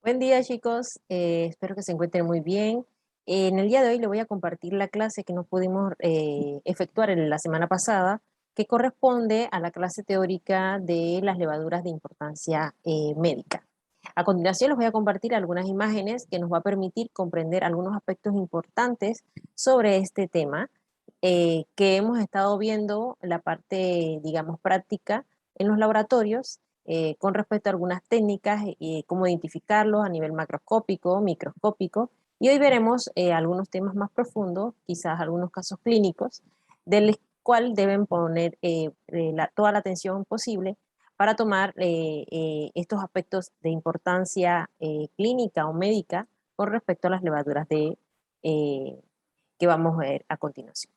Buen día, chicos. Espero que se encuentren muy bien. En el día de hoy le voy a compartir la clase que no pudimos efectuar en la semana pasada, que corresponde a la clase teórica de las levaduras de importancia médica. A continuación les voy a compartir algunas imágenes que nos va a permitir comprender algunos aspectos importantes sobre este tema que hemos estado viendo la parte, digamos, práctica en los laboratorios con respecto a algunas técnicas, cómo identificarlos a nivel macroscópico, microscópico, y hoy veremos algunos temas más profundos, quizás algunos casos clínicos, del cual deben poner toda la atención posible para tomar estos aspectos de importancia clínica o médica con respecto a las levaduras eh, que vamos a ver a continuación.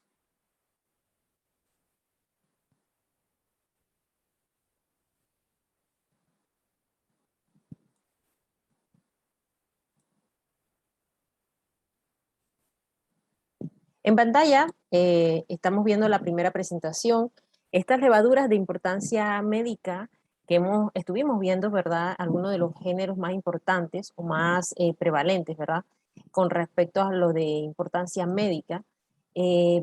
En pantalla estamos viendo la primera presentación. Estas levaduras de importancia médica que estuvimos viendo, ¿verdad? Algunos de los géneros más importantes o más prevalentes, ¿verdad? Con respecto a lo de importancia médica.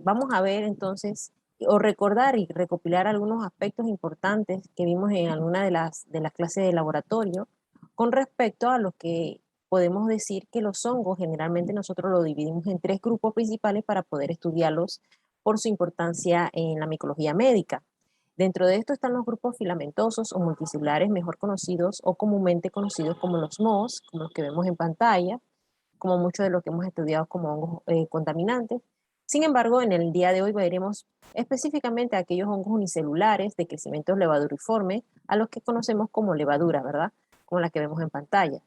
Vamos a ver entonces, o recordar y recopilar algunos aspectos importantes que vimos en alguna de las clases de laboratorio con respecto a lo que podemos decir que los hongos generalmente nosotros lo dividimos en tres grupos principales para poder estudiarlos por su importancia en la micología médica. Dentro de esto están los grupos filamentosos o multicelulares, mejor conocidos o comúnmente conocidos como los mohos, como los que vemos en pantalla, como muchos de los que hemos estudiado como hongos contaminantes. Sin embargo, en el día de hoy veremos específicamente aquellos hongos unicelulares de crecimiento levaduriforme, a los que conocemos como levadura, ¿verdad? Como la que vemos en pantalla.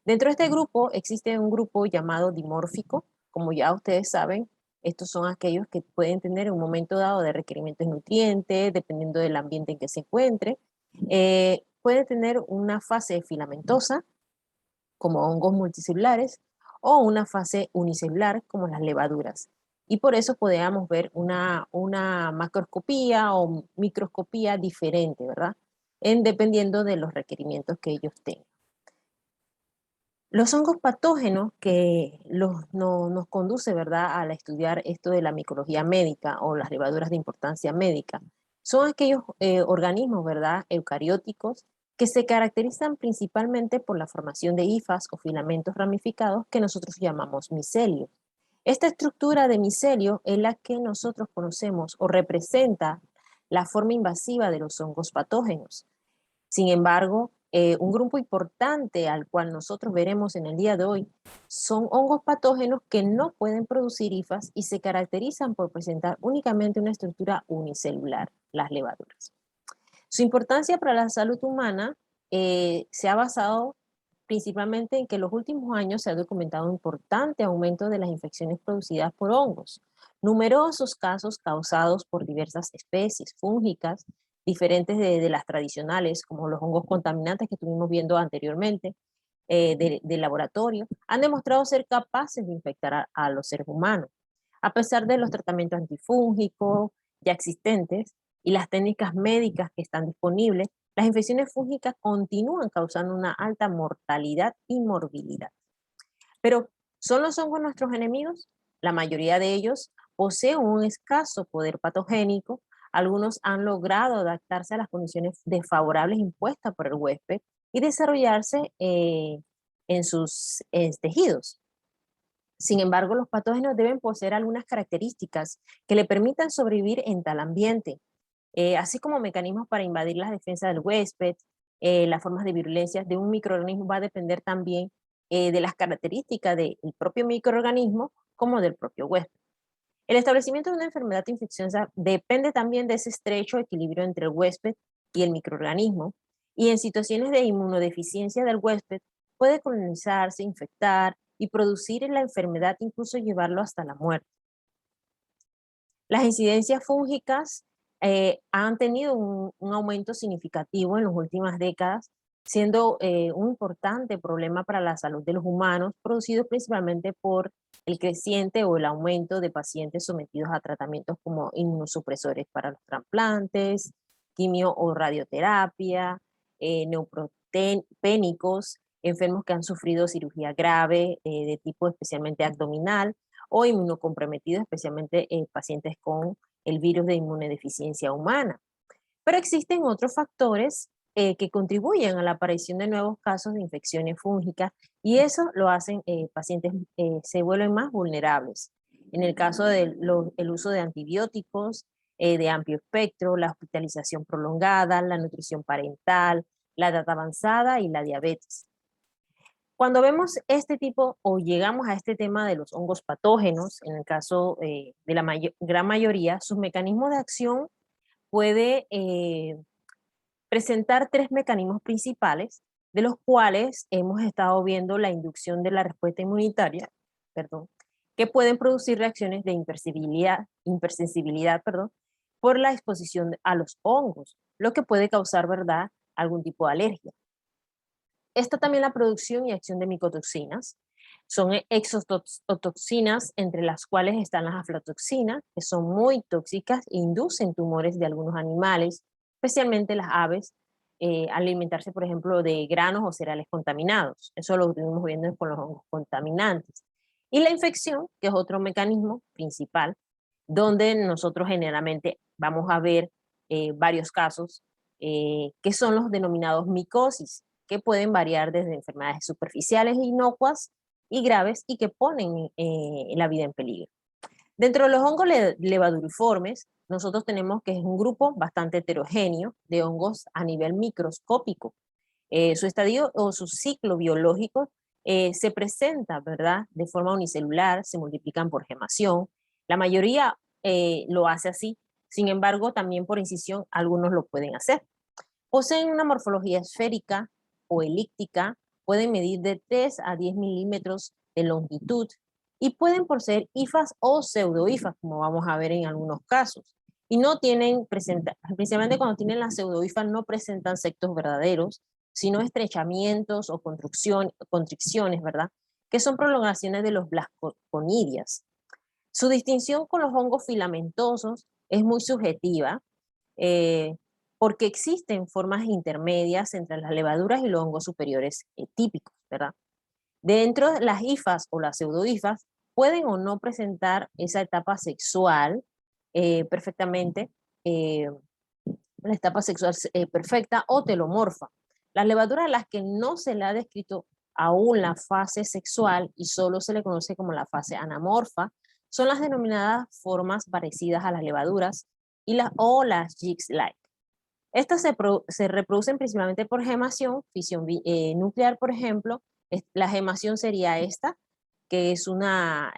Dentro de este grupo existe un grupo llamado dimórfico. Como ya ustedes saben, estos son aquellos que pueden tener un momento dado de requerimientos de nutrientes, dependiendo del ambiente en que se encuentre. Puede tener una fase filamentosa, como hongos multicelulares, o una fase unicelular, como las levaduras. Y por eso podemos ver una macroscopía o microscopía diferente, ¿verdad? Dependiendo de los requerimientos que ellos tengan. Los hongos patógenos que nos conduce, ¿verdad?, al estudiar esto de la micología médica o las levaduras de importancia médica, son aquellos organismos, ¿verdad?, eucarióticos que se caracterizan principalmente por la formación de hifas o filamentos ramificados que nosotros llamamos micelio. Esta estructura de micelio es la que nosotros conocemos o representa la forma invasiva de los hongos patógenos. Sin embargo, un grupo importante al cual nosotros veremos en el día de hoy son hongos patógenos que no pueden producir hifas y se caracterizan por presentar únicamente una estructura unicelular, las levaduras. Su importancia para la salud humana se ha basado principalmente en que en los últimos años se ha documentado un importante aumento de las infecciones producidas por hongos. Numerosos casos causados por diversas especies fúngicas, diferentes de las tradicionales, como los hongos contaminantes que estuvimos viendo anteriormente, de laboratorio, han demostrado ser capaces de infectar a los seres humanos. A pesar de los tratamientos antifúngicos ya existentes y las técnicas médicas que están disponibles, las infecciones fúngicas continúan causando una alta mortalidad y morbilidad. Pero, ¿son los hongos nuestros enemigos? La mayoría de ellos poseen un escaso poder patogénico. Algunos han logrado adaptarse a las condiciones desfavorables impuestas por el huésped y desarrollarse en sus tejidos. Sin embargo, los patógenos deben poseer algunas características que le permitan sobrevivir en tal ambiente, así como mecanismos para invadir las defensas del huésped. Las formas de virulencia de un microorganismo va a depender también de las características del propio microorganismo como del propio huésped. El establecimiento de una enfermedad infecciosa depende también de ese estrecho equilibrio entre el huésped y el microorganismo, y en situaciones de inmunodeficiencia del huésped puede colonizarse, infectar y producir la enfermedad, incluso llevarlo hasta la muerte. Las incidencias fúngicas han tenido un aumento significativo en las últimas décadas, siendo un importante problema para la salud de los humanos, producido principalmente por el creciente o el aumento de pacientes sometidos a tratamientos como inmunosupresores para los trasplantes, quimio o radioterapia, neutropénicos, enfermos que han sufrido cirugía grave de tipo especialmente abdominal o inmunocomprometidos, especialmente pacientes con el virus de inmunodeficiencia humana. Pero existen otros factores que contribuyen a la aparición de nuevos casos de infecciones fúngicas y eso lo hacen pacientes se vuelven más vulnerables. En el caso del uso de antibióticos de amplio espectro, la hospitalización prolongada, la nutrición parental, la edad avanzada y la diabetes. Cuando vemos este tipo o llegamos a este tema de los hongos patógenos, en el caso de la gran mayoría, sus mecanismos de acción puede presentar tres mecanismos principales, de los cuales hemos estado viendo la inducción de la respuesta inmunitaria, perdón, que pueden producir reacciones de hipersensibilidad, perdón, por la exposición a los hongos, lo que puede causar, ¿verdad?, algún tipo de alergia. Está también la producción y acción de micotoxinas. Son exotoxinas, entre las cuales están las aflatoxinas, que son muy tóxicas e inducen tumores de algunos animales, especialmente las aves, al alimentarse, por ejemplo, de granos o cereales contaminados. Eso lo estuvimos viendo con los hongos contaminantes. Y la infección, que es otro mecanismo principal, donde nosotros generalmente vamos a ver varios casos, que son los denominados micosis, que pueden variar desde enfermedades superficiales e inocuas y graves y que ponen la vida en peligro. Dentro de los hongos levaduriformes, nosotros tenemos que es un grupo bastante heterogéneo de hongos a nivel microscópico. Su estadio o su ciclo biológico se presenta, ¿verdad?, de forma unicelular, se multiplican por gemación. La mayoría lo hace así, sin embargo, también por incisión, algunos lo pueden hacer. Poseen una morfología esférica o elíptica, pueden medir de 3 a 10 milímetros de longitud y pueden poseer hifas o pseudohifas, como vamos a ver en algunos casos. Y no tienen, principalmente cuando tienen las pseudohifas, no presentan septos verdaderos, sino estrechamientos o constricciones, ¿verdad?, que son prolongaciones de los blasconidias. Su distinción con los hongos filamentosos es muy subjetiva, eh, porque existen formas intermedias entre las levaduras y los hongos superiores típicos, ¿verdad? Dentro de las hifas o las pseudohifas pueden o no presentar esa etapa sexual perfectamente, la etapa sexual perfecta o telomorfa. Las levaduras a las que no se le ha descrito aún la fase sexual y solo se le conoce como la fase anamorfa, son las denominadas formas parecidas a las levaduras o las Jigs-like. Estas se reproducen principalmente por gemación, fisión nuclear, por ejemplo. La gemación sería esta, que es una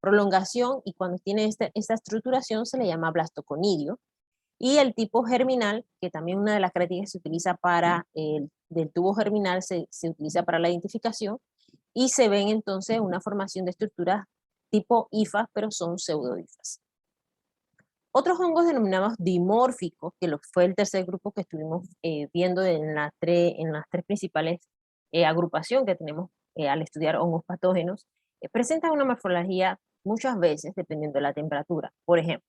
prolongación y cuando tiene esta estructuración se le llama blastoconidio. Y el tipo germinal, que también una de las características se utiliza para del tubo germinal, se utiliza para la identificación y se ven entonces una formación de estructuras tipo hifas, pero son pseudohifas. Otros hongos denominados dimórficos, que fue el tercer grupo que estuvimos viendo en las tres principales agrupaciones que tenemos al estudiar hongos patógenos, presentan una morfología muchas veces dependiendo de la temperatura. Por ejemplo,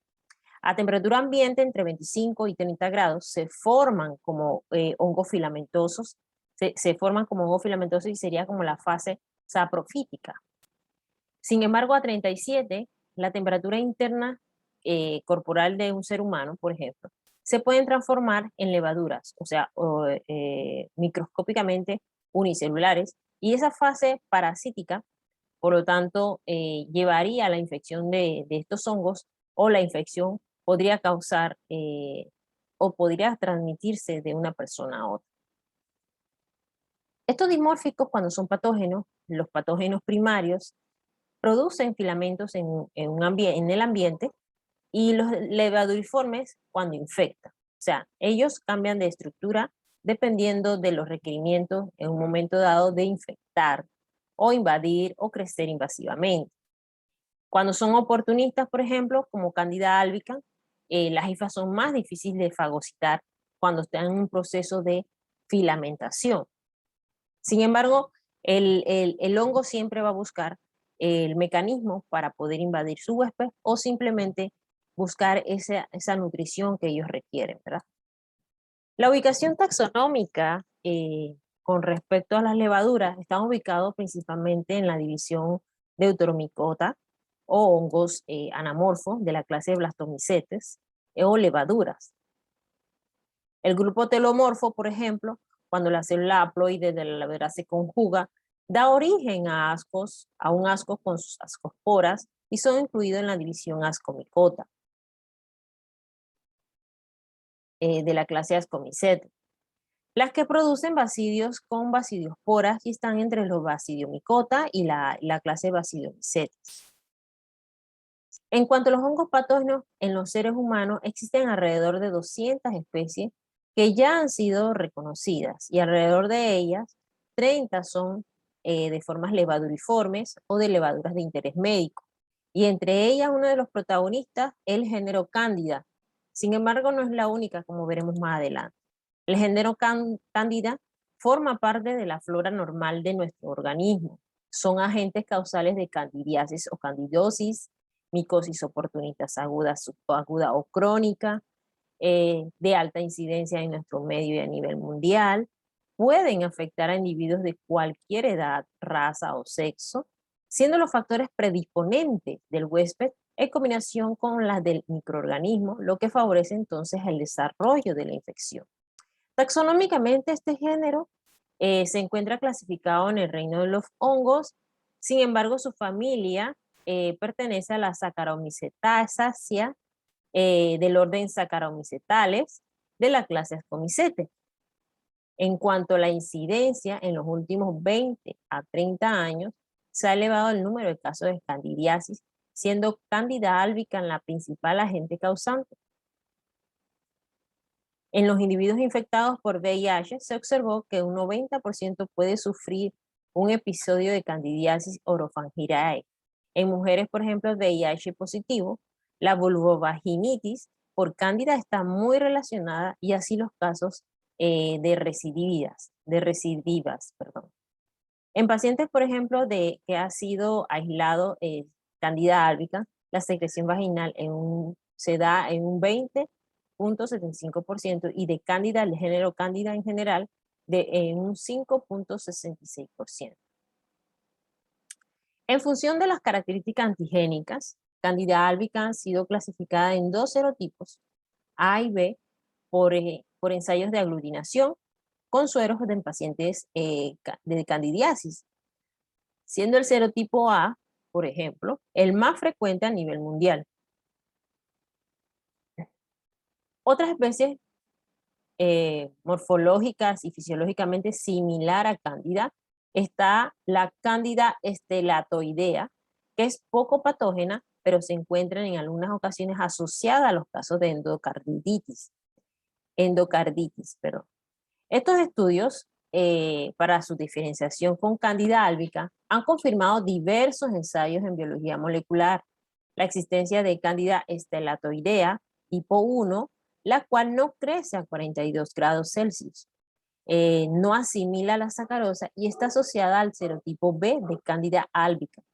a temperatura ambiente entre 25 y 30 grados se forman como hongos filamentosos, se forman como hongos filamentosos y sería como la fase saprofítica. Sin embargo, a 37, la temperatura interna corporal de un ser humano, por ejemplo, se pueden transformar en levaduras, o sea, microscópicamente unicelulares, y esa fase parasítica, por lo tanto, llevaría a la infección de estos hongos o la infección podría causar o podría transmitirse de una persona a otra. Estos dimórficos, cuando son patógenos, los patógenos primarios, producen filamentos en el ambiente y los levaduriformes cuando infectan. O sea, ellos cambian de estructura dependiendo de los requerimientos en un momento dado de infectar o invadir o crecer invasivamente. Cuando son oportunistas, por ejemplo, como Candida albicans, las hifas son más difíciles de fagocitar cuando están en un proceso de filamentación. Sin embargo, el hongo siempre va a buscar el mecanismo para poder invadir su huésped o simplemente buscar esa nutrición que ellos requieren, ¿verdad? La ubicación taxonómica con respecto a las levaduras, están ubicados principalmente en la división Deuteromycota o hongos anamorfos de la clase de Blastomycetes o levaduras. El grupo telomorfo, por ejemplo, cuando la célula haploide de la levadura se conjuga, da origen a un asco con sus ascosporas y son incluidos en la división Ascomycota de la clase Ascomycetes. Las que producen basidios con basidiosporas y están entre los Basidiomycota y la clase Basidiomycetes. En cuanto a los hongos patógenos en los seres humanos, existen alrededor de 200 especies que ya han sido reconocidas y alrededor de ellas 30 son de formas levaduriformes o de levaduras de interés médico. Y entre ellas uno de los protagonistas es el género Cándida. Sin embargo, no es la única, como veremos más adelante. El género Cándida forma parte de la flora normal de nuestro organismo. Son agentes causales de candidiasis o candidosis, micosis oportunitas aguda, subaguda o crónica, de alta incidencia en nuestro medio y a nivel mundial. Pueden afectar a individuos de cualquier edad, raza o sexo, siendo los factores predisponentes del huésped en combinación con las del microorganismo, lo que favorece entonces el desarrollo de la infección. Taxonómicamente, este género se encuentra clasificado en el reino de los hongos. Sin embargo, su familia pertenece a la Saccharomycetaceae del orden Saccharomycetales de la clase Ascomycetes. En cuanto a la incidencia, en los últimos 20 a 30 años se ha elevado el número de casos de candidiasis, siendo Candida albicans la principal agente causante. En los individuos infectados por VIH se observó que un 90% puede sufrir un episodio de candidiasis oropharyngeal. En mujeres, por ejemplo, VIH positivo, la vulvovaginitis por cándida está muy relacionada y así los casos de recidivas. En pacientes, por ejemplo, que ha sido aislado Candida albicans, la secreción vaginal se da en un 20.75% y de Cándida, el género Cándida en general, en un 5.66%. En función de las características antigénicas, Candida albicans ha sido clasificada en dos serotipos, A y B, por ensayos de aglutinación con sueros en pacientes de candidiasis, siendo el serotipo A, por ejemplo, el más frecuente a nivel mundial. Otras especies morfológicas y fisiológicamente similar a Cándida está la Cándida estelatoidea, que es poco patógena, pero se encuentra en algunas ocasiones asociada a los casos de endocarditis. Estos estudios para su diferenciación con Cándida albicans han confirmado diversos ensayos en biología molecular, la existencia de Cándida estelatoidea tipo 1, la cual no crece a 42 grados Celsius, no asimila la sacarosa y está asociada al serotipo B de Cándida albicans.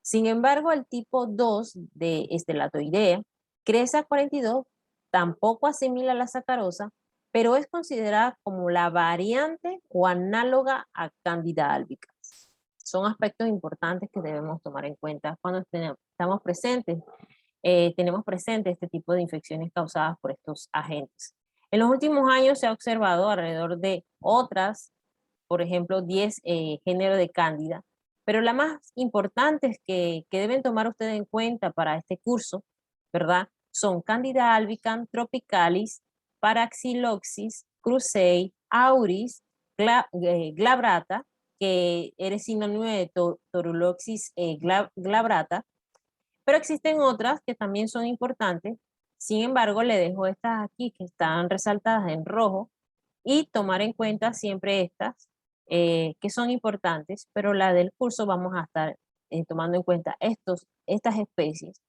Sin embargo, el tipo 2 de estelatoidea crece a 42, tampoco asimila la sacarosa, pero es considerada como la variante o análoga a Cándida albicans. Son aspectos importantes que debemos tomar en cuenta cuando tenemos presente este tipo de infecciones causadas por estos agentes. En los últimos años se ha observado alrededor de otras, por ejemplo, 10 géneros de Cándida, pero la más importante que deben tomar ustedes en cuenta para este curso, ¿verdad? Son Cándida albicans, tropicalis, Paraxyloxis, Crusei, Auris, glabrata, que eres sinónimo de Torulloxis glabrata, pero existen otras que también son importantes. Sin embargo, le dejo estas aquí que están resaltadas en rojo y tomar en cuenta siempre estas que son importantes, pero la del curso vamos a estar tomando en cuenta estas especies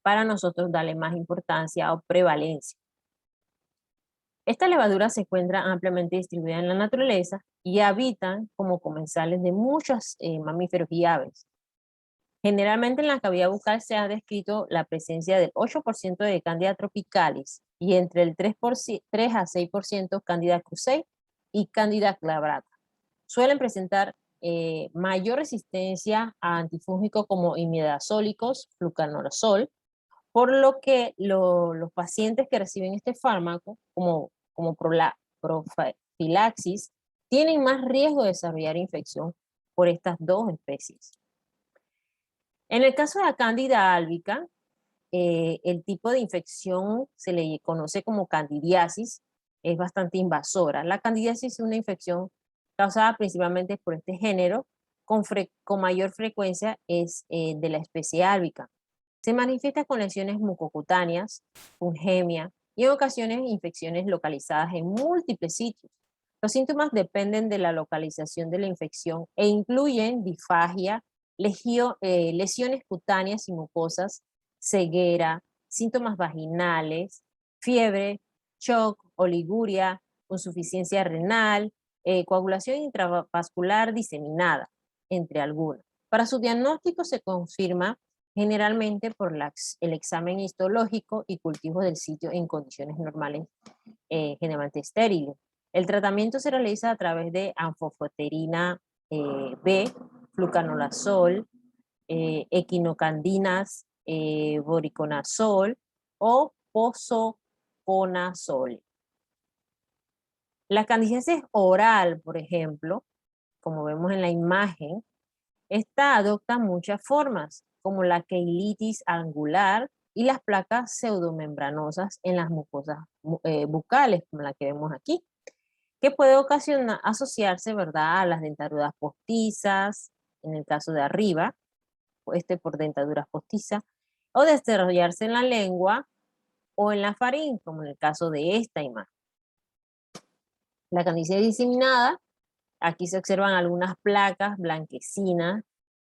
para nosotros darle más importancia o prevalencia. Estas levaduras se encuentran ampliamente distribuidas en la naturaleza y habitan como comensales de muchos mamíferos y aves. Generalmente en la cavidad bucal se ha descrito la presencia del 8% de Candida tropicalis y entre el 3 a 6% Candida crusei y Candida glabrata. suelen presentar mayor resistencia a antifúngicos como imidazólicos, fluconazol, por lo que los pacientes que reciben este fármaco, como profilaxis, tienen más riesgo de desarrollar infección por estas dos especies. En el caso de la Cándida albicans, el tipo de infección se le conoce como candidiasis, es bastante invasora. La candidiasis es una infección causada principalmente por este género, con mayor frecuencia es de la especie albicans. Se manifiesta con lesiones mucocutáneas, fungemia y en ocasiones infecciones localizadas en múltiples sitios. Los síntomas dependen de la localización de la infección e incluyen disfagia, lesiones cutáneas y mucosas, ceguera, síntomas vaginales, fiebre, shock, oliguria, insuficiencia renal, coagulación intravascular diseminada, entre algunas. Para su diagnóstico se confirma generalmente por el examen histológico y cultivo del sitio en condiciones normales, generalmente estériles. El tratamiento se realiza a través de anfosfaterina B, fluconazol, equinocandinas, voriconazol o posaconazol. La candidiasis oral, por ejemplo, como vemos en la imagen, esta adopta muchas formas, como la queilitis angular y las placas pseudomembranosas en las mucosas bucales, como la que vemos aquí, que puede asociarse, ¿verdad?, a las dentaduras postizas, en el caso de arriba, por dentaduras postizas, o desarrollarse en la lengua o en la faringe, como en el caso de esta imagen. La candidiasis diseminada, aquí se observan algunas placas blanquecinas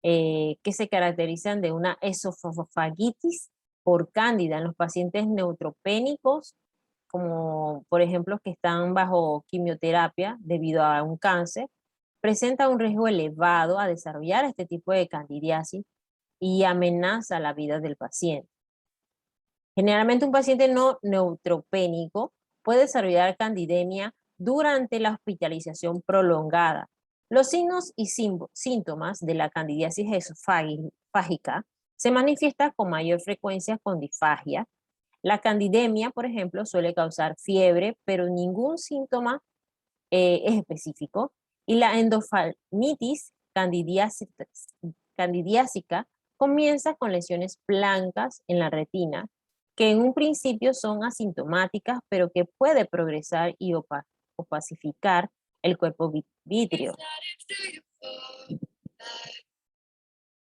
que se caracterizan de una esofagitis por cándida en los pacientes neutropénicos, como por ejemplo que están bajo quimioterapia debido a un cáncer, presenta un riesgo elevado a desarrollar este tipo de candidiasis y amenaza la vida del paciente. Generalmente un paciente no neutropénico puede desarrollar candidemia durante la hospitalización prolongada. Los signos y síntomas de la candidiasis esofágica se manifiestan con mayor frecuencia con disfagia. La candidemia, por ejemplo, suele causar fiebre, pero ningún síntoma es específico. Y la endoftalmitis candidiásica comienza con lesiones blancas en la retina, que en un principio son asintomáticas, pero que puede progresar y opacificar el cuerpo vítreo.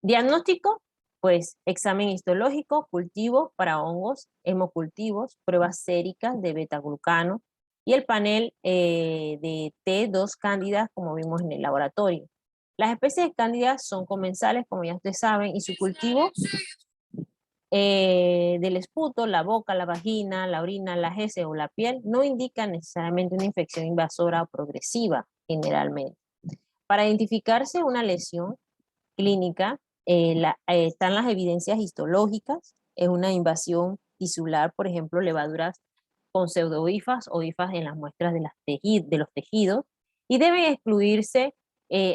Diagnóstico, pues examen histológico, cultivos para hongos, hemocultivos, pruebas séricas de betaglucano y el panel de T2 cándidas como vimos en el laboratorio. Las especies de cándidas son comensales, como ya ustedes saben, y su cultivo del esputo, la boca, la vagina, la orina, la heces o la piel no indica necesariamente una infección invasora o progresiva generalmente. Para identificarse una lesión clínica, están las evidencias histológicas, es una invasión tisular, por ejemplo, levaduras con pseudohifas o hifas en las muestras de los tejidos, y deben excluirse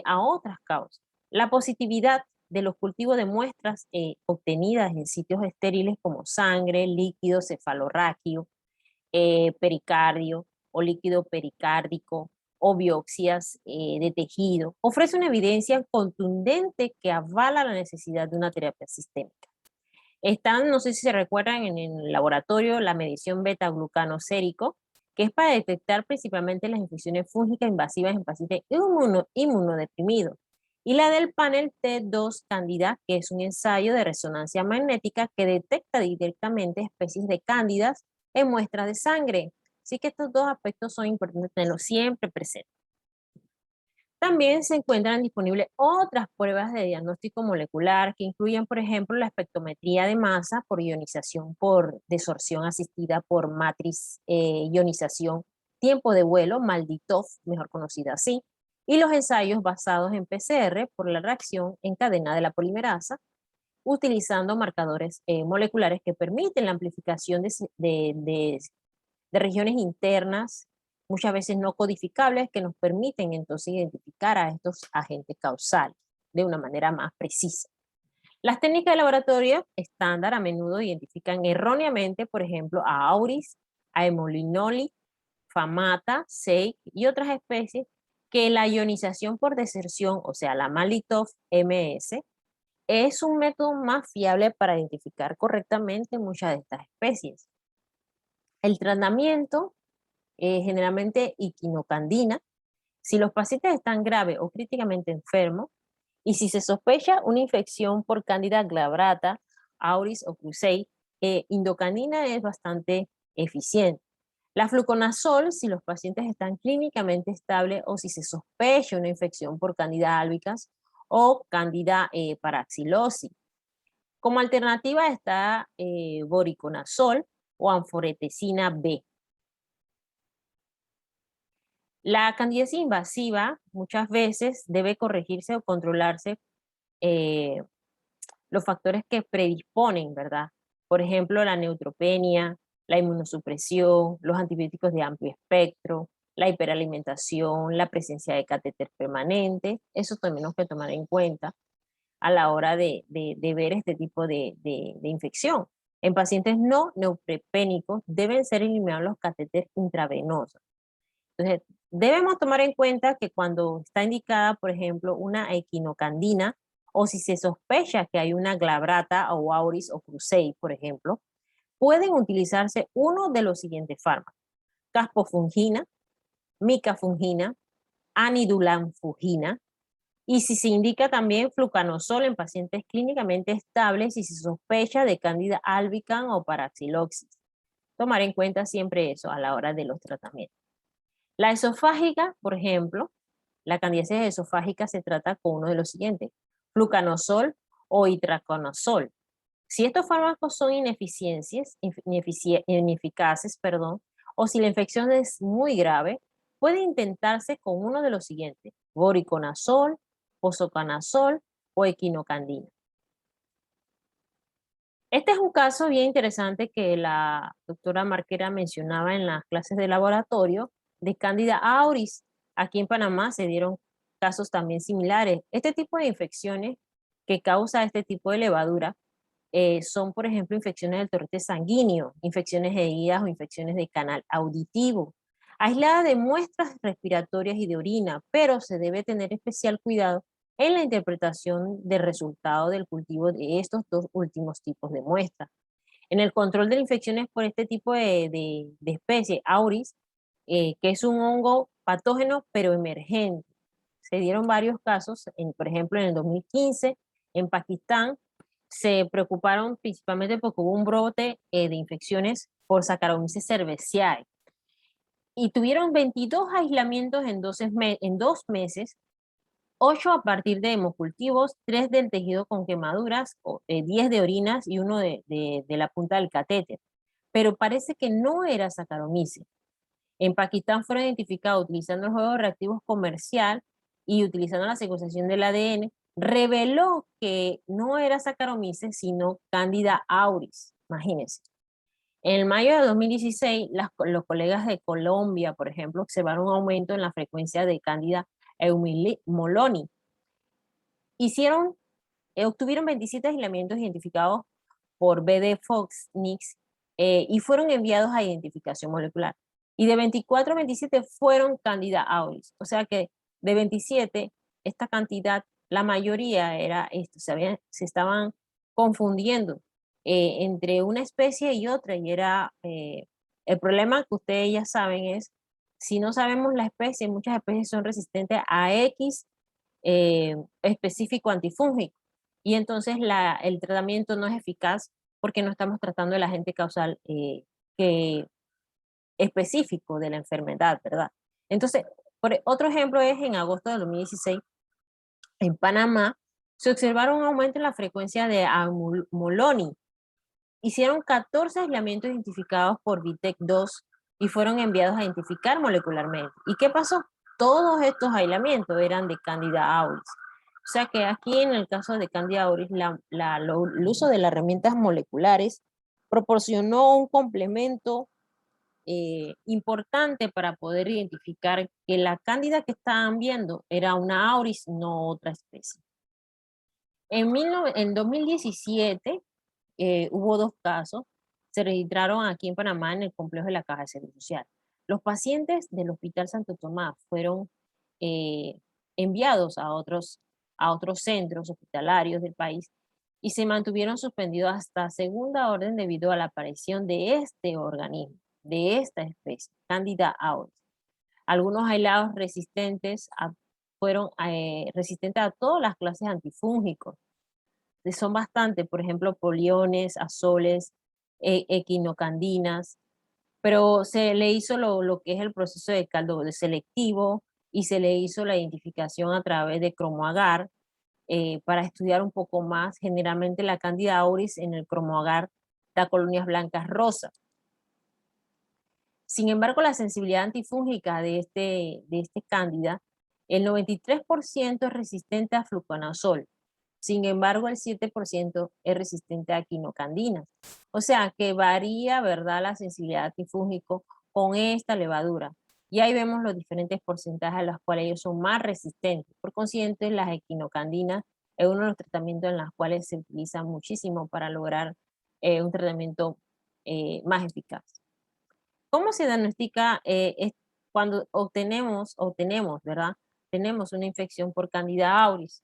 a otras causas. La positividad de los cultivos de muestras obtenidas en sitios estériles como sangre, líquido cefalorraquio, pericardio o líquido pericárdico o biopsias de tejido, ofrece una evidencia contundente que avala la necesidad de una terapia sistémica. Están, no sé si se recuerdan, en el laboratorio la medición beta-glucano-sérico, que es para detectar principalmente las infecciones fúngicas invasivas en pacientes inmunodeprimidos. Y la del panel T2 Candida, que es un ensayo de resonancia magnética que detecta directamente especies de cándidas en muestras de sangre. Así que estos dos aspectos son importantes tenerlos siempre presentes. También se encuentran disponibles otras pruebas de diagnóstico molecular que incluyen, por ejemplo, la espectrometría de masa por ionización por desorción asistida por matriz ionización, tiempo de vuelo, MALDI-TOF, mejor conocida así, y los ensayos basados en PCR por la reacción en cadena de la polimerasa, utilizando marcadores moleculares que permiten la amplificación de regiones internas muchas veces no codificables, que nos permiten entonces identificar a estos agentes causales de una manera más precisa. Las técnicas de laboratorio estándar a menudo identifican erróneamente, por ejemplo, a auris, a hemolinoli, famata, sei y otras especies que la ionización por deserción, o sea, la Malitov-MS, es un método más fiable para identificar correctamente muchas de estas especies. El tratamiento, generalmente iquinocandina, si los pacientes están graves o críticamente enfermos, y si se sospecha una infección por Candida glabrata, auris o cruzei, indocandina es bastante eficiente. La fluconazol, si los pacientes están clínicamente estables o si se sospecha una infección por Candida albicans o Candida paraxilosis. Como alternativa está voriconazol o anforetecina B. La candidiasis invasiva muchas veces debe corregirse o controlarse eh, los factores que predisponen, ¿verdad? Por ejemplo, la neutropenia, la inmunosupresión, los antibióticos de amplio espectro, la hiperalimentación, la presencia de catéter permanente. Eso tenemos que tomar en cuenta a la hora de ver este tipo de infección. En pacientes no neutropénicos deben ser eliminados los catéteres intravenosos. Entonces, debemos tomar en cuenta que cuando está indicada, por ejemplo, una equinocandina, o si se sospecha que hay una glabrata o auris o cruzei, por ejemplo, pueden utilizarse uno de los siguientes fármacos: caspofungina, micafungina, anidulanfungina, y si se indica también fluconazol en pacientes clínicamente estables y si se sospecha de Candida albicans o paraxilosis. Tomar en cuenta siempre eso a la hora de los tratamientos. La esofágica, por ejemplo, la candidiasis esofágica se trata con uno de los siguientes: fluconazol o itraconazol. Si estos fármacos son ineficaces, o si la infección es muy grave, puede intentarse con uno de los siguientes: voriconazol, posaconazol o equinocandina. Este es un caso bien interesante que la doctora Marquera mencionaba en las clases de laboratorio de Candida auris. Aquí en Panamá se dieron casos también similares. Este tipo de infecciones que causa este tipo de levadura son, por ejemplo, infecciones del torrente sanguíneo, infecciones de heridas o infecciones del canal auditivo, aislada de muestras respiratorias y de orina, pero se debe tener especial cuidado en la interpretación del resultado del cultivo de estos dos últimos tipos de muestras. En el control de infecciones por este tipo de especie, auris, que es un hongo patógeno pero emergente. Se dieron varios casos, por ejemplo, en el 2015, en Pakistán, se preocuparon principalmente porque hubo un brote de infecciones por Saccharomyces cerevisiae y tuvieron 22 aislamientos en 2 meses, 8 a partir de hemocultivos, 3 del tejido con quemaduras, 10 de orinas y 1 de la punta del catéter. Pero parece que no era Saccharomyces. En Pakistán fueron identificados utilizando el juego de reactivos comercial y utilizando la secuenciación del ADN, reveló que no era Saccharomyces, sino Candida auris. Imagínense. En el mayo de 2016, los colegas de Colombia, por ejemplo, observaron un aumento en la frecuencia de Candida eumoloni. Obtuvieron 27 aislamientos identificados por BD Fox Nix y fueron enviados a identificación molecular. Y de 24 a 27 fueron Candida auris. O sea que de 27, esta cantidad, la mayoría era esto, se estaban confundiendo entre una especie y otra. Y era, el problema que ustedes ya saben es, si no sabemos la especie, muchas especies son resistentes a X específico antifúngico. Y entonces el tratamiento no es eficaz porque no estamos tratando el agente causal específico de la enfermedad, ¿verdad? Entonces, otro ejemplo es en agosto de 2016, en Panamá, se observaron un aumento en la frecuencia de amuloni. Hicieron 14 aislamientos identificados por VITEC2 y fueron enviados a identificar molecularmente. ¿Y qué pasó? Todos estos aislamientos eran de Candida auris. O sea que aquí en el caso de Candida auris, el uso de las herramientas moleculares proporcionó un complemento importante para poder identificar que la cándida que estaban viendo era una auris, no otra especie. En 2017 hubo 2 casos, se registraron aquí en Panamá en el complejo de la Caja de Seguro Social. Los pacientes del Hospital Santo Tomás fueron eh, enviados a otros centros hospitalarios del país y se mantuvieron suspendidos hasta segunda orden debido a la aparición de este organismo, de esta especie, Candida auris. Algunos aislados fueron resistentes a todas las clases antifúngicos. Son bastantes, por ejemplo, poliones, azoles, equinocandinas, pero se le hizo lo que es el proceso de caldo de selectivo y se le hizo la identificación a través de cromoagar para estudiar un poco más. Generalmente la Candida auris en el cromoagar da colonias blancas rosas. Sin embargo, la sensibilidad antifúngica de este cándida, el 93% es resistente a fluconazol. Sin embargo, el 7% es resistente a quinocandinas. O sea, que varía, ¿verdad?, la sensibilidad antifúngico con esta levadura. Y ahí vemos los diferentes porcentajes a los cuales ellos son más resistentes. Por consiguiente, las equinocandinas es uno de los tratamientos en los cuales se utiliza muchísimo para lograr un tratamiento más eficaz. ¿Cómo se diagnostica cuando obtenemos, ¿verdad? Tenemos una infección por Candida auris.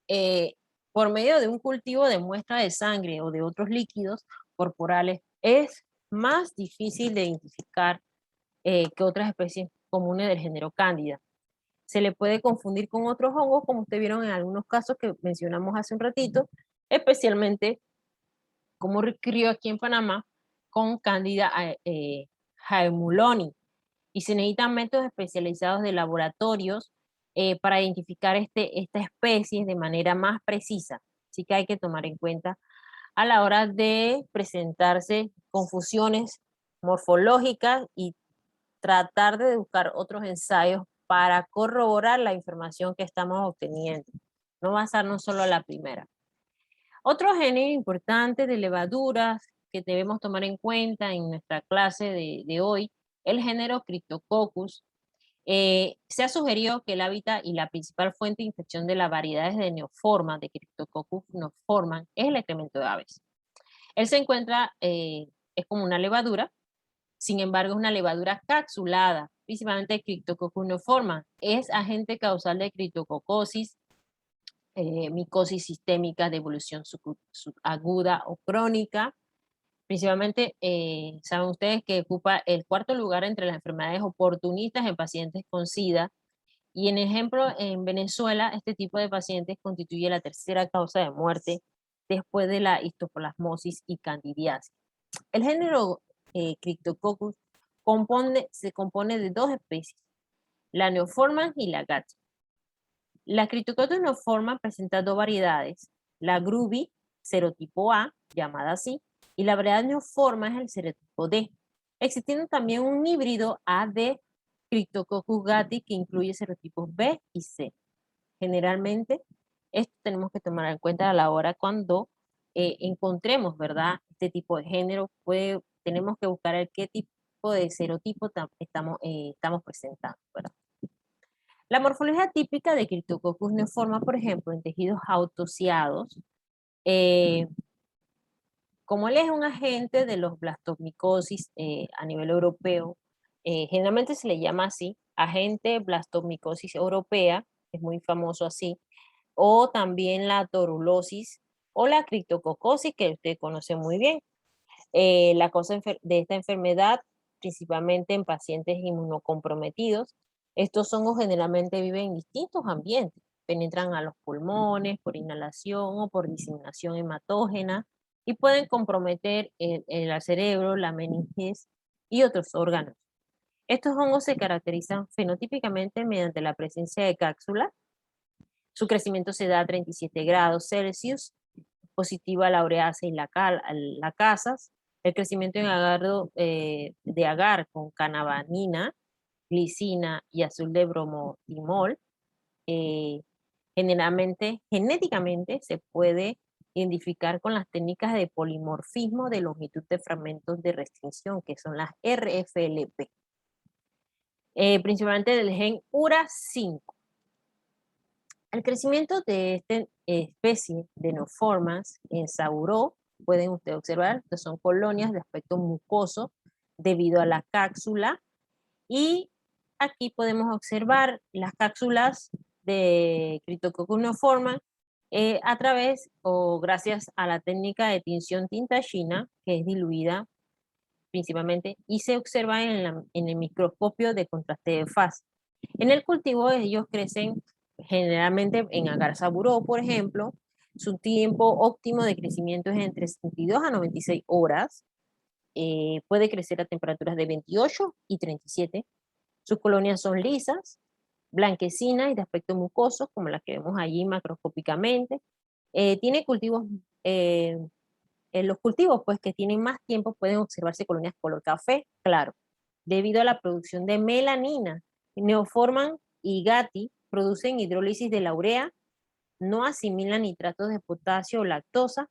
Eh, por medio de un cultivo de muestra de sangre o de otros líquidos corporales, es más difícil de identificar que otras especies comunes del género Cándida. Se le puede confundir con otros hongos, como ustedes vieron en algunos casos que mencionamos hace un ratito, especialmente como ocurrió aquí en Panamá con Candida haemuloni. Y se necesitan métodos especializados de laboratorios para identificar esta especie de manera más precisa. Así que hay que tomar en cuenta a la hora de presentarse confusiones morfológicas y tratar de buscar otros ensayos para corroborar la información que estamos obteniendo. No basarnos solo a la primera. Otro género importante de levaduras que debemos tomar en cuenta en nuestra clase de hoy, el género Cryptococcus. Se ha sugerido que el hábitat y la principal fuente de infección de las variedades de neoforma, de Cryptococcus neoforma, es el excremento de aves. Él se encuentra, es como una levadura, sin embargo es una levadura capsulada, principalmente Cryptococcus neoforma. Es agente causal de criptococosis, micosis sistémica de evolución subaguda o crónica. Principalmente, saben ustedes que ocupa el 4.º lugar entre las enfermedades oportunistas en pacientes con SIDA. Y en ejemplo, en Venezuela, este tipo de pacientes constituye la 3.ª causa de muerte después de la histoplasmosis y candidiasis. El género Cryptococcus se compone de 2 especies, la neoforma y la gat. La Cryptococcus neoforma presenta 2 variedades, la Grubi, serotipo A, llamada así, y la variedad neoforma es el serotipo D, existiendo también un híbrido A de Cryptococcus gattii que incluye serotipos B y C. Generalmente, esto tenemos que tomar en cuenta a la hora cuando encontremos, ¿verdad?, este tipo de género, tenemos que buscar el qué tipo de serotipo estamos presentando, ¿verdad? La morfología típica de Cryptococcus neoforma, por ejemplo, en tejidos autociados, eh, como él es un agente de los blastomicosis a nivel europeo, generalmente se le llama así, agente blastomicosis europea, es muy famoso así, o también la torulosis o la criptococosis, que usted conoce muy bien. La causa de esta enfermedad, principalmente en pacientes inmunocomprometidos, estos hongos generalmente viven en distintos ambientes, penetran a los pulmones por inhalación o por diseminación hematógena y pueden comprometer el cerebro, la meninges y otros órganos. Estos hongos se caracterizan fenotípicamente mediante la presencia de cápsulas. Su crecimiento se da a 37 grados Celsius, positiva la ureasa y la casas. El crecimiento en de agar con canabanina, glicina y azul de bromotimol, generalmente, genéticamente se puede identificar con las técnicas de polimorfismo de longitud de fragmentos de restricción, que son las RFLP, principalmente del gen URA5. El crecimiento de esta especie de neoformas en Sauró, pueden ustedes observar que son colonias de aspecto mucoso debido a la cápsula, y aquí podemos observar las cápsulas de Cryptococcus neoforma a través o gracias a la técnica de tinción tinta china, que es diluida principalmente y se observa en el microscopio de contraste de fase. En el cultivo ellos crecen generalmente en agar saburó, por ejemplo. Su tiempo óptimo de crecimiento es entre 72 a 96 horas. Puede crecer a temperaturas de 28 y 37. Sus colonias son lisas, blanquecinas y de aspecto mucoso, como las que vemos allí macroscópicamente. Tiene cultivos, en los cultivos pues, que tienen más tiempo pueden observarse colonias color café, claro, debido a la producción de melanina. Neoforman y Gatti producen hidrólisis de la urea, no asimilan nitratos de potasio o lactosa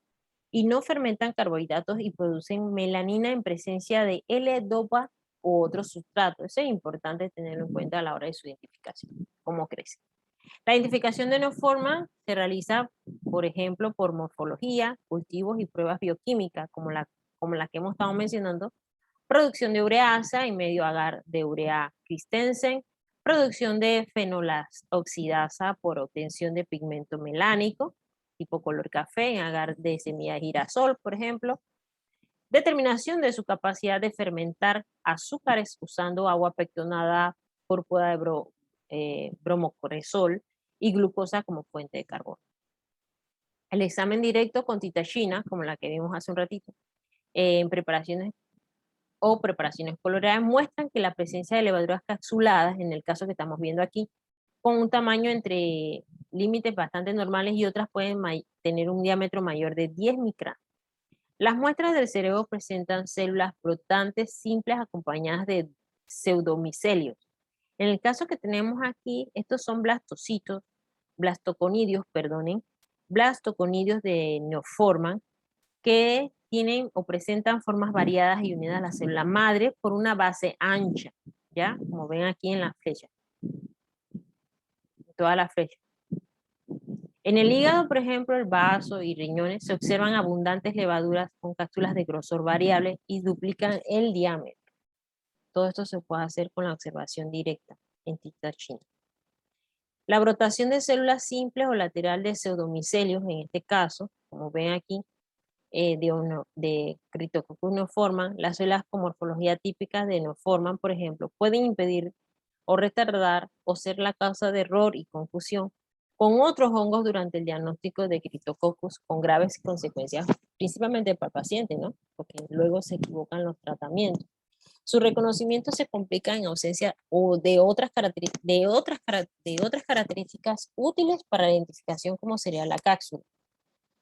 y no fermentan carbohidratos y producen melanina en presencia de L-dopa u otros sustratos. Eso es importante tenerlo en cuenta a la hora de su identificación, cómo crece. La identificación de neoforma se realiza, por ejemplo, por morfología, cultivos y pruebas bioquímicas, como la que hemos estado mencionando, producción de ureasa y medio agar de urea Christensen, producción de fenolas oxidasa por obtención de pigmento melánico, tipo color café, en agar de semilla de girasol, por ejemplo, determinación de su capacidad de fermentar azúcares usando agua pectonada, púrpura de bromocoresol y glucosa como fuente de carbono. El examen directo con titachina, como la que vimos hace un ratito, en preparaciones o preparaciones coloreadas muestran que la presencia de levaduras capsuladas, en el caso que estamos viendo aquí, con un tamaño entre límites bastante normales y otras pueden tener un diámetro mayor de 10 micras. Las muestras del cerebro presentan células flotantes simples acompañadas de pseudomicelios. En el caso que tenemos aquí, estos son blastocitos, blastoconidios, perdonen, blastoconidios de neoforma, que tienen o presentan formas variadas y unidas a la célula madre por una base ancha, ¿ya? Como ven aquí en la flecha, toda la flecha. En el hígado, por ejemplo, el vaso y riñones, se observan abundantes levaduras con cápsulas de grosor variable y duplican el diámetro. Todo esto se puede hacer con la observación directa en titachina. La brotación de células simples o lateral de pseudomicelios, en este caso, como ven aquí, de Cryptococcus neoforma, las células con morfología típica de neoforman, por ejemplo, pueden impedir o retardar o ser la causa de error y confusión con otros hongos durante el diagnóstico de Cryptococcus con graves consecuencias, principalmente para el paciente, ¿no? Porque luego se equivocan los tratamientos. Su reconocimiento se complica en ausencia o de otras características útiles para la identificación como sería la cápsula.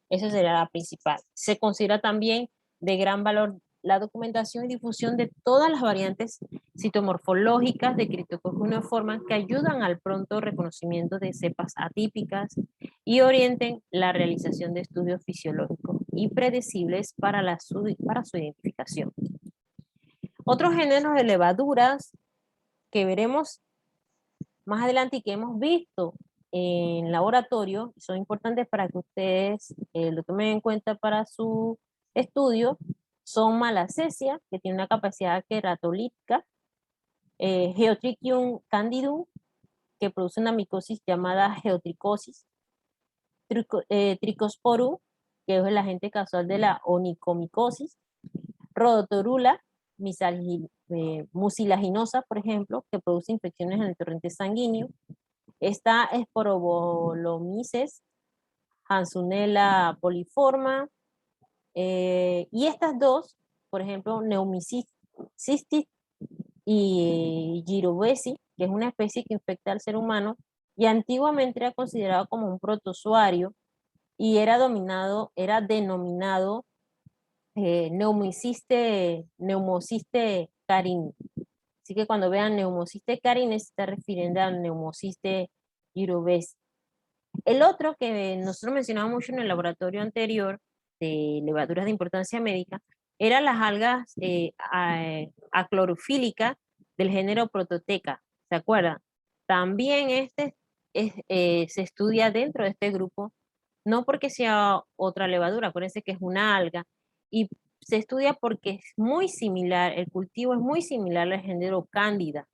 Esa sería la principal. Se considera también de gran valor la documentación y difusión de todas las variantes citomorfológicas de Cryptococcus neoforma que ayudan al pronto reconocimiento de cepas atípicas y orienten la realización de estudios fisiológicos y predecibles para su identificación. Otros géneros de levaduras que veremos más adelante y que hemos visto en laboratorio, son importantes para que ustedes lo tomen en cuenta para su estudio, son Malassezia, que tiene una capacidad queratolítica, Geotrichium candidum, que produce una micosis llamada geotricosis, Trichosporum, que es el agente causal de la onicomicosis, Rhodotorula mucilaginosa, por ejemplo, que produce infecciones en el torrente sanguíneo. Está Sporobolomices, Hansonella poliforma, y estas dos, por ejemplo, Neumycystis y Girovesi, que es una especie que infecta al ser humano, y antiguamente era considerado como un protozoario y era denominado Neumociste carini. Así que cuando vean Neumociste carini se está refiriendo al Neumociste girovesi. El otro que nosotros mencionábamos mucho en el laboratorio anterior de levaduras de importancia médica eran las algas aclorofílicas del género Prototeca, ¿se acuerdan? También se estudia dentro de este grupo, no porque sea otra levadura, acuérdense que es una alga, y se estudia porque es muy similar, el cultivo es muy similar al género Cándida,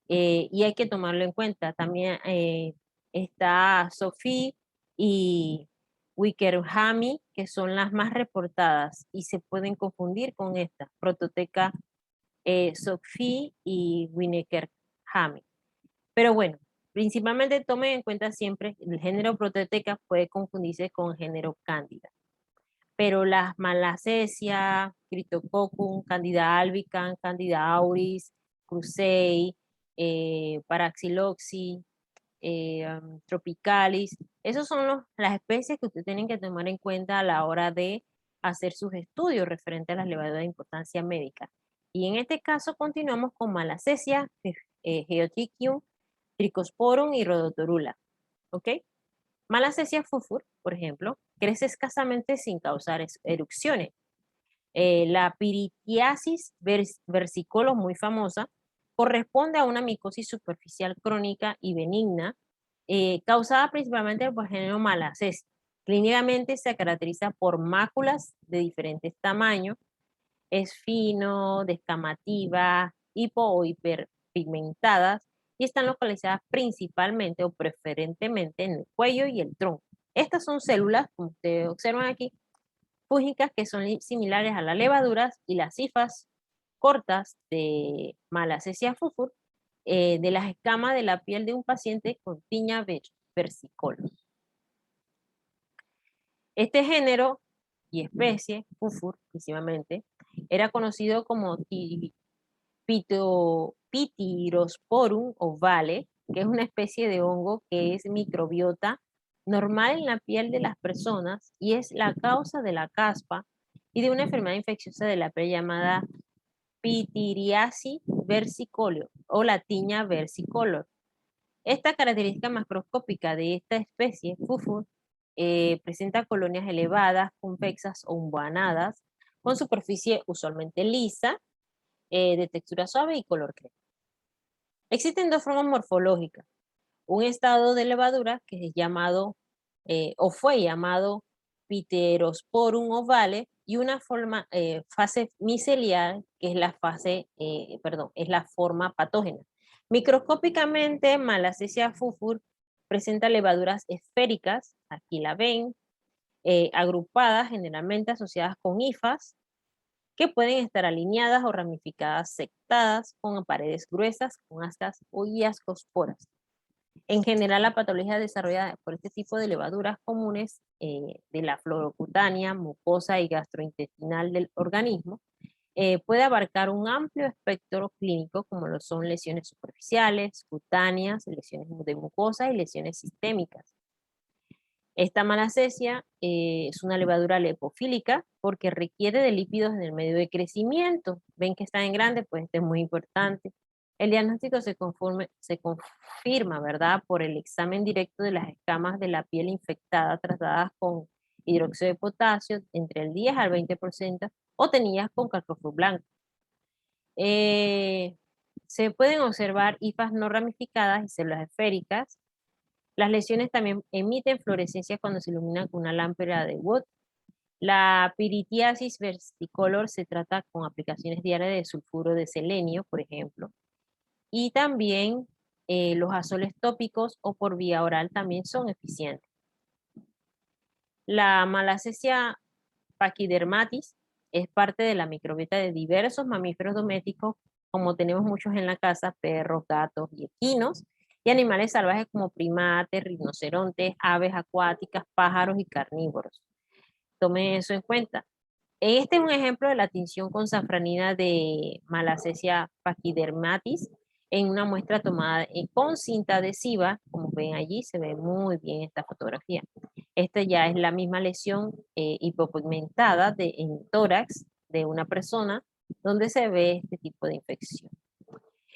y hay que tomarlo en cuenta. También está Sophie y Wickerhami, que son las más reportadas y se pueden confundir con esta, Prototeca Sophie y Wickerhami. Pero bueno, principalmente tomen en cuenta siempre el género Prototeca puede confundirse con el género Cándida. Pero las Malassezia, Cryptococcus, Candida albicans, Candida auris, Crusei, Paraxyloxy, Tropicalis, esos son las especies que ustedes tienen que tomar en cuenta a la hora de hacer sus estudios referentes a las levaduras de importancia médica. Y en este caso continuamos con Malassezia, Geotrichium, Trichosporum y Rhodotorula. ¿Ok? Malassezia fufur, por ejemplo, crece escasamente sin causar erupciones. La piritiasis versicolor, muy famosa, corresponde a una micosis superficial crónica y benigna, causada principalmente por el género Malassezia. Clínicamente se caracteriza por máculas de diferentes tamaños, es fino, descamativa, hipo o hiperpigmentadas, y están localizadas principalmente o preferentemente en el cuello y el tronco. Estas son células, como ustedes observan aquí, fúngicas que son similares a las levaduras y las hifas cortas de Malassezia fufur, de las escamas de la piel de un paciente con tiña versicolor. Este género y especie, fufur principalmente, era conocido como Pitirosporum ovale, que es una especie de hongo que es microbiota normal en la piel de las personas y es la causa de la caspa y de una enfermedad infecciosa de la piel llamada pitiriasis versicolor o la tiña versicolor. Esta característica macroscópica de esta especie, fufur, presenta colonias elevadas, convexas o umbanadas, con superficie usualmente lisa, de textura suave y color crema. Existen dos formas morfológicas. Un estado de levadura que es llamado, o fue llamado Pterosporum ovale, y una fase micelial, que es la es la forma patógena. Microscópicamente, Malassezia fufur presenta levaduras esféricas, aquí la ven, agrupadas, generalmente asociadas con hifas, que pueden estar alineadas o ramificadas sectadas con paredes gruesas, con ascas y ascosporas. En general, la patología desarrollada por este tipo de levaduras comunes de la flora cutánea, mucosa y gastrointestinal del organismo puede abarcar un amplio espectro clínico, como lo son lesiones superficiales, cutáneas, lesiones de mucosa y lesiones sistémicas. Esta Malassezia es una levadura lepofílica porque requiere de lípidos en el medio de crecimiento. Ven que están en grande, pues esto es muy importante. El diagnóstico se confirma, ¿verdad? Por el examen directo de las escamas de la piel infectada tratadas con hidróxido de potasio entre el 10 al 20% o tenidas con calcofluor blanco. Eh, Se pueden observar hifas no ramificadas y células esféricas. Las lesiones también emiten fluorescencia cuando se iluminan con una lámpara de Wood. La piritiasis versicolor se trata con aplicaciones diarias de sulfuro de selenio, por ejemplo. Y también los azoles tópicos o por vía oral también son eficientes. La Malassezia pachydermatis es parte de la microbiota de diversos mamíferos domésticos, como tenemos muchos en la casa, perros, gatos y equinos, y animales salvajes como primates, rinocerontes, aves acuáticas, pájaros y carnívoros. Tomen eso en cuenta. Este es un ejemplo de la tinción con safranina de Malassezia pachydermatis en una muestra tomada con cinta adhesiva. Como ven allí, se ve muy bien esta fotografía. Esta ya es la misma lesión hipopigmentada en tórax de una persona donde se ve este tipo de infección.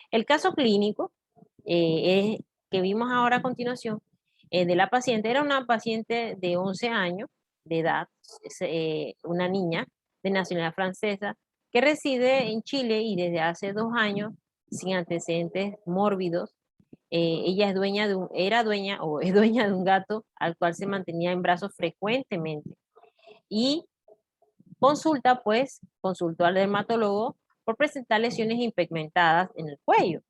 El caso clínico que vimos ahora a continuación de la paciente. Era una paciente de 11 años de edad, una niña de nacionalidad francesa que reside en Chile y desde hace 2 años sin antecedentes mórbidos. Ella es dueña era dueña o es dueña de un gato al cual se mantenía en brazos frecuentemente. Y consultó al dermatólogo por presentar lesiones impigmentadas en el cuello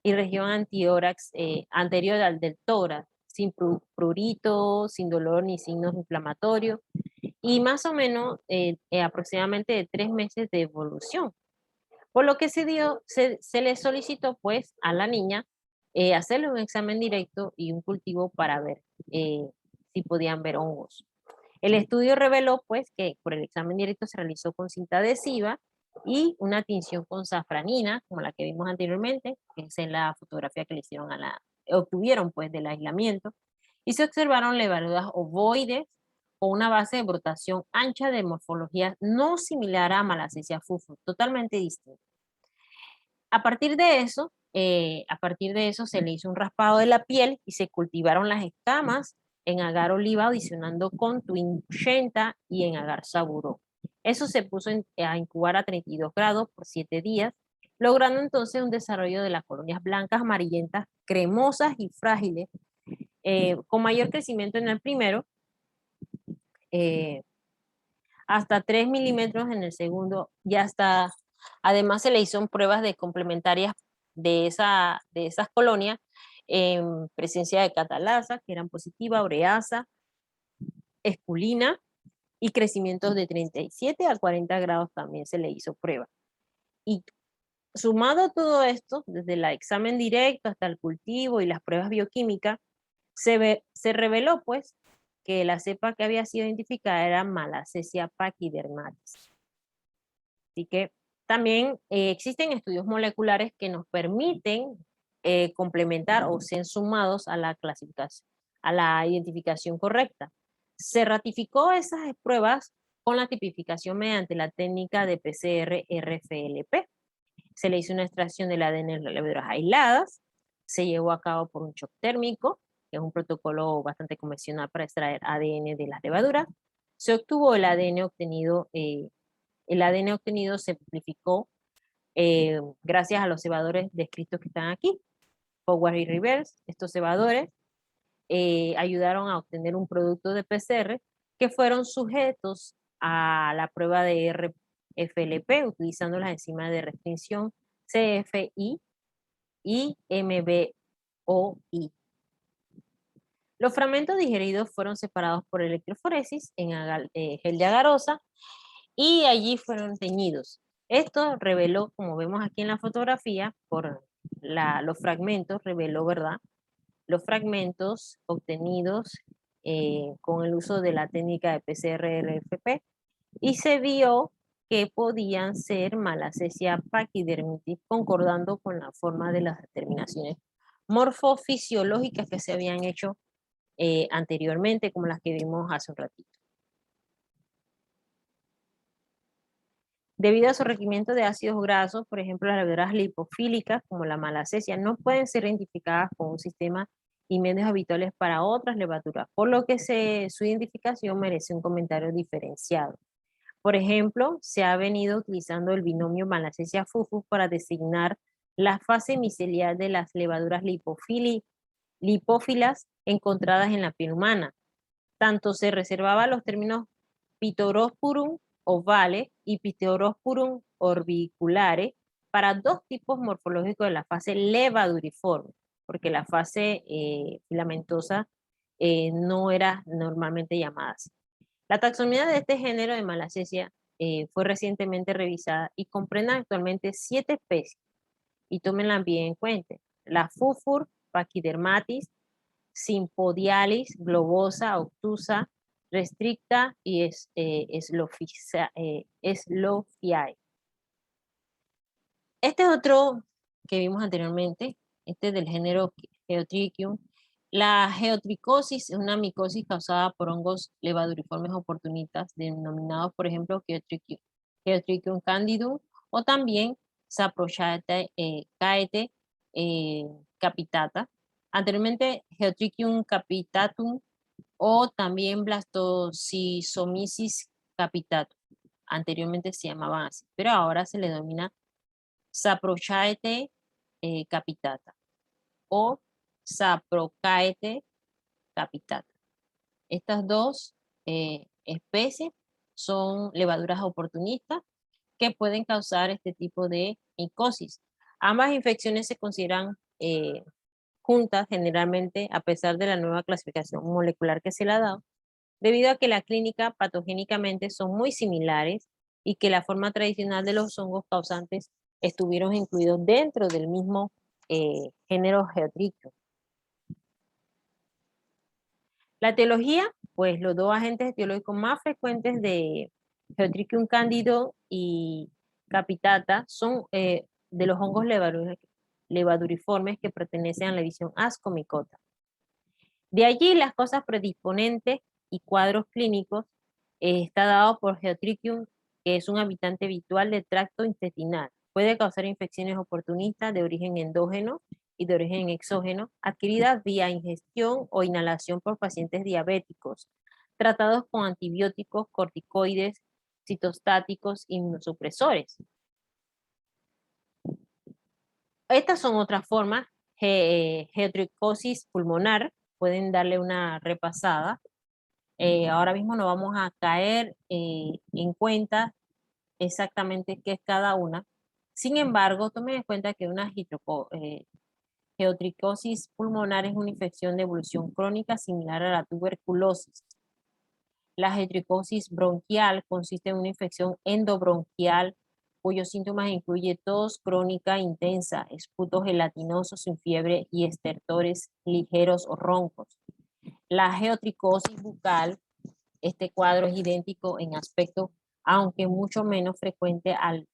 y región anterior al del tórax, sin prurito, sin dolor ni signos inflamatorios, y más o menos aproximadamente de 3 meses de evolución. Por lo que se le solicitó pues a la niña hacerle un examen directo y un cultivo para ver si podían ver hongos. El estudio reveló pues que por el examen directo se realizó con cinta adhesiva y una tinción con safranina, como la que vimos anteriormente, que es en la fotografía que le hicieron obtuvieron pues del aislamiento, y se observaron levaduras ovoides con una base de brotación ancha de morfología no similar a Malassezia fufu, totalmente distinta. A partir de eso se le hizo un raspado de la piel y se cultivaron las escamas en agar oliva adicionando con Twin 80 y en agar saburó. Eso se puso a incubar a 32 grados por 7 días, logrando entonces un desarrollo de las colonias blancas, amarillentas, cremosas y frágiles, con mayor crecimiento en el primero, eh, hasta 3 milímetros en el segundo y además se le hizo pruebas de complementarias de esas colonias en presencia de catalasa, que eran positiva, ureasa, esculina y crecimientos de 37 a 40 grados también se le hizo prueba. Y sumado a todo esto, desde el examen directo hasta el cultivo y las pruebas bioquímicas, se reveló pues que la cepa que había sido identificada era Malassezia pachydermatis. Así que también existen estudios moleculares que nos permiten complementar o ser sumados a la clasificación, a la identificación correcta. Se ratificó esas pruebas con la tipificación mediante la técnica de PCR-RFLP. Se le hizo una extracción del ADN de las levaduras aisladas, se llevó a cabo por un shock térmico, que es un protocolo bastante convencional para extraer ADN de las levaduras. Se obtuvo el ADN obtenido se amplificó gracias a los cebadores descritos que están aquí, Howard y Rivers. Estos cebadores ayudaron a obtener un producto de PCR que fueron sujetos a la prueba de RFLP utilizando las enzimas de restricción CFI y MBOI. Los fragmentos digeridos fueron separados por electroforesis en gel de agarosa y allí fueron teñidos. Esto reveló, como vemos aquí en la fotografía, por los fragmentos, reveló, ¿verdad? Los fragmentos obtenidos con el uso de la técnica de PCR-RFP y se vio que podían ser Malassezia pachydermitis, concordando con la forma de las determinaciones morfofisiológicas que se habían hecho anteriormente, como las que vimos hace un ratito. Debido a su requerimiento de ácidos grasos, por ejemplo, las levaduras lipofílicas, como la Malassezia, no pueden ser identificadas con un sistema y medios habituales para otras levaduras, por lo que su identificación merece un comentario diferenciado. Por ejemplo, se ha venido utilizando el binomio Malassezia fufu para designar la fase micelial de las levaduras lipófilas encontradas en la piel humana. Tanto se reservaba los términos Pterosporum ovale y Pterosporum orbiculares para dos tipos morfológicos de la fase levaduriforme, porque la fase filamentosa no era normalmente llamada así. La taxonomía de este género de Malassezia fue recientemente revisada y comprende actualmente 7 especies. Y tómenla bien en cuenta. La Fufur, Pachydermatis, Sympodialis, globosa, obtusa, restricta y Slofiae. Este es otro que vimos anteriormente, este es del género Geotrichium. La geotricosis es una micosis causada por hongos levaduriformes oportunistas, denominados, por ejemplo, Geotrichium candidum, o también Saprochaete capitata, Anteriormente, Geotrichium capitatum o también Blastocysomyces capitatum. Anteriormente se llamaban así, pero ahora se le denomina Saprochaete capitata o Saprochaete capitata. Estas dos especies son levaduras oportunistas que pueden causar este tipo de micosis. Ambas infecciones se consideran juntas generalmente a pesar de la nueva clasificación molecular que se le ha dado, debido a que la clínica patogénicamente son muy similares y que la forma tradicional de los hongos causantes estuvieron incluidos dentro del mismo género Geotrichium. La etiología, pues los dos agentes etiológicos más frecuentes de Geotrichium candido y capitata son de los hongos levaduriformes que pertenecen a la división Ascomycota. De allí las causas predisponentes y cuadros clínicos está dado por Geotrichium, que es un habitante habitual del tracto intestinal. Puede causar infecciones oportunistas de origen endógeno y de origen exógeno, adquiridas vía ingestión o inhalación por pacientes diabéticos, tratados con antibióticos, corticoides, citostáticos, inmunosupresores. Estas son otras formas, geotricosis pulmonar, pueden darle una repasada. Ahora mismo no vamos a caer en cuenta exactamente qué es cada una. Sin embargo, tomen en cuenta que una geotricosis pulmonar es una infección de evolución crónica similar a la tuberculosis. La geotricosis bronquial consiste en una infección endobronquial cuyos síntomas incluyen tos crónica intensa, esputo gelatinoso sin fiebre y estertores ligeros o roncos. La geotricosis bucal, este cuadro es idéntico en aspecto, aunque mucho menos frecuente al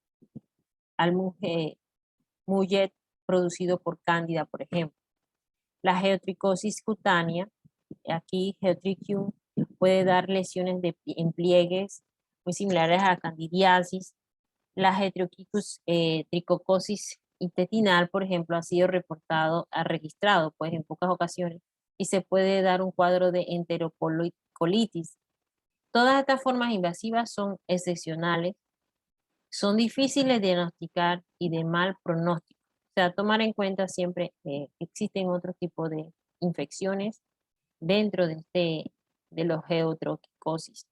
mullet producido por cándida, por ejemplo. La geotricosis cutánea, aquí Geotrichium puede dar lesiones en pliegues muy similares a la candidiasis. La tricocosis intestinal, por ejemplo, ha sido registrado pues en pocas ocasiones y se puede dar un cuadro de enterocolitis. Todas estas formas invasivas son excepcionales, son difíciles de diagnosticar y de mal pronóstico. O sea, tomar en cuenta siempre que existen otros tipos de infecciones dentro de los geotricosis.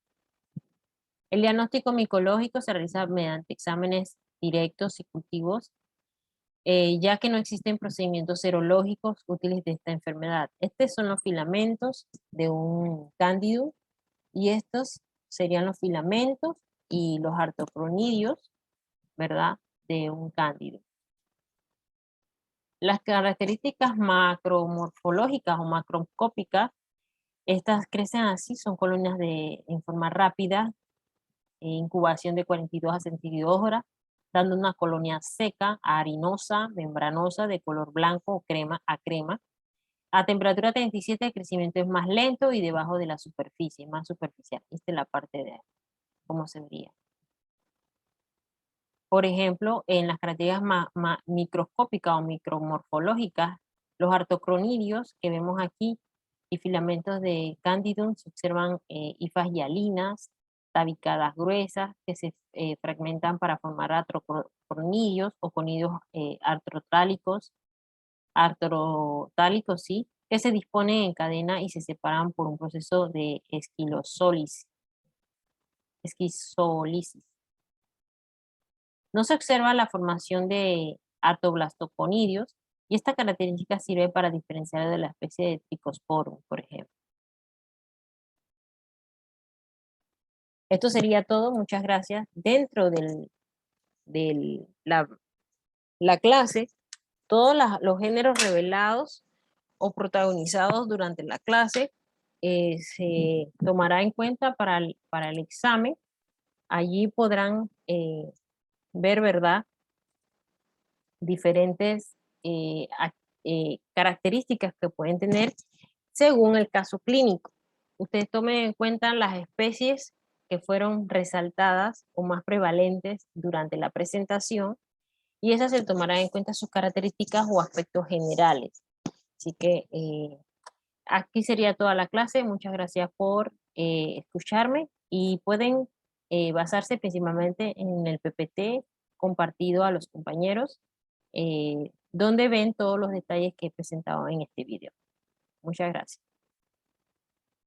El diagnóstico micológico se realiza mediante exámenes directos y cultivos, ya que no existen procedimientos serológicos útiles de esta enfermedad. Estos son los filamentos de un cándidum y estos serían los filamentos y los artocronidios, ¿verdad?, de un cándidum. Las características macromorfológicas o macroscópicas, estas crecen así, son colonias en forma rápida, incubación de 42 a 72 horas, dando una colonia seca, harinosa, membranosa, de color blanco o crema a crema. A temperatura 37 el crecimiento es más lento y debajo de la superficie, más superficial. Esta es la parte de cómo se vería. Por ejemplo, en las características microscópicas o micromorfológicas, los artocronidios que vemos aquí y filamentos de Candidum se observan hifas hialinas, tabicadas gruesas que se fragmentan para formar artocronidios o conidios artrotálicos, sí, que se disponen en cadena y se separan por un proceso de esquizólisis. No se observa la formación de artoblastoconidios y esta característica sirve para diferenciar de la especie de Trichosporum, por ejemplo. Esto sería todo, muchas gracias. Dentro de la clase, todos los géneros revelados o protagonizados durante la clase se tomará en cuenta para el examen. Allí podrán ver, ¿verdad?, diferentes características que pueden tener según el caso clínico. Ustedes tomen en cuenta las especies que fueron resaltadas o más prevalentes durante la presentación y esas se tomarán en cuenta sus características o aspectos generales. Así que aquí sería toda la clase. Muchas gracias por escucharme y pueden basarse principalmente en el PPT compartido a los compañeros, donde ven todos los detalles que he presentado en este video. Muchas gracias.